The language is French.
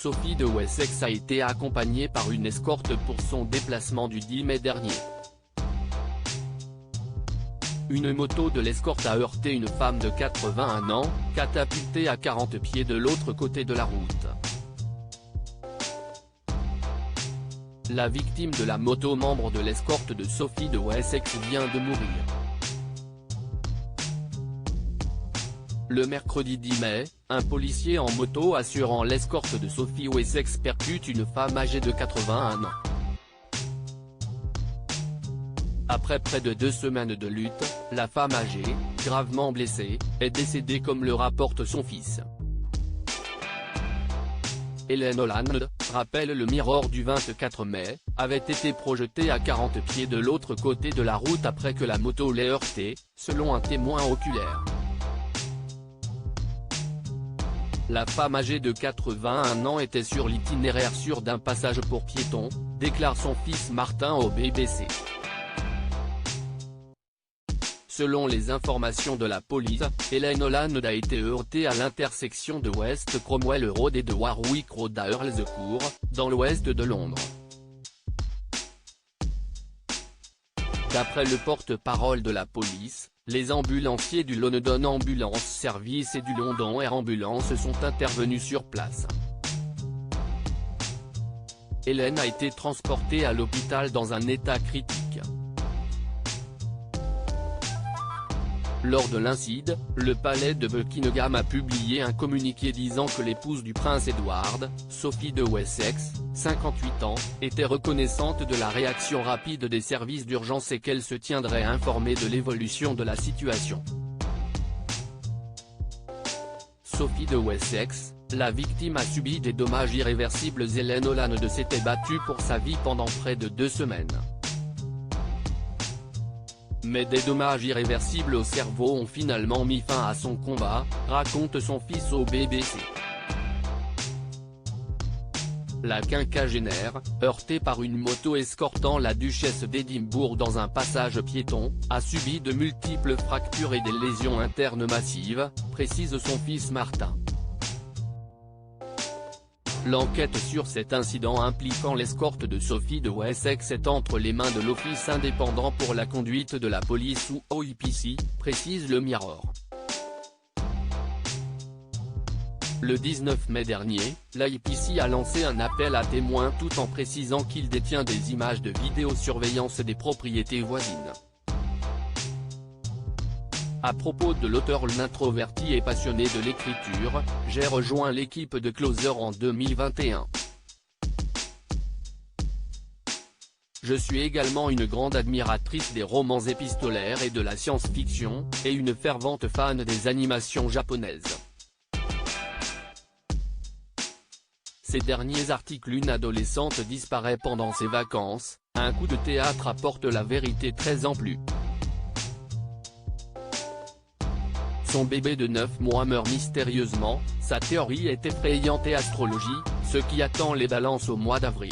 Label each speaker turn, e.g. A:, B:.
A: Sophie de Wessex a été accompagnée par une escorte pour son déplacement du 10 mai dernier. Une moto de l'escorte a heurté une femme de 81 ans, catapultée à 40 pieds de l'autre côté de la route. La victime de la moto, membre de l'escorte de Sophie de Wessex, vient de mourir. Le mercredi 10 mai, un policier en moto assurant l'escorte de Sophie Wessex percute une femme âgée de 81 ans. Après près de 2 semaines de lutte, la femme âgée, gravement blessée, est décédée comme le rapporte son fils. Hélène Holland, rappelle le Mirror du 24 mai, avait été projetée à 40 pieds de l'autre côté de la route après que la moto l'ait heurtée, selon un témoin oculaire. La femme âgée de 81 ans était sur l'itinéraire sûr d'un passage pour piétons, déclare son fils Martin au BBC. Selon les informations de la police, Hélène Holland a été heurtée à l'intersection de West Cromwell Road et de Warwick Road à Earl's Court, dans l'ouest de Londres. D'après le porte-parole de la police, les ambulanciers du London Ambulance Service et du London Air Ambulance sont intervenus sur place. Hélène a été transportée à l'hôpital dans un état critique. Lors de l'incident, le palais de Buckingham a publié un communiqué disant que l'épouse du prince Edward, Sophie de Wessex, 58 ans, était reconnaissante de la réaction rapide des services d'urgence et qu'elle se tiendrait informée de l'évolution de la situation. Sophie de Wessex, la victime, a subi des dommages irréversibles. Hélène Holland s'était battue pour sa vie pendant près de 2 semaines. Mais des dommages irréversibles au cerveau ont finalement mis fin à son combat, raconte son fils au BBC. La quinquagénaire, heurtée par une moto escortant la duchesse d'Édimbourg dans un passage piéton, a subi de multiples fractures et des lésions internes massives, précise son fils Martin. L'enquête sur cet incident impliquant l'escorte de Sophie de Wessex est entre les mains de l'Office indépendant pour la conduite de la police ou OIPC, précise le Mirror. Le 19 mai dernier, l'IPC a lancé un appel à témoins tout en précisant qu'il détient des images de vidéosurveillance des propriétés voisines. À propos de l'auteur, l'introverti et passionné de l'écriture, j'ai rejoint l'équipe de Closer en 2021. Je suis également une grande admiratrice des romans épistolaires et de la science-fiction, et une fervente fan des animations japonaises. Ces derniers articles: une adolescente disparaît pendant ses vacances, un coup de théâtre apporte la vérité 13 ans plus. Son bébé de 9 mois meurt mystérieusement, sa théorie est effrayante et astrologie, ce qui attend les balances au mois d'avril.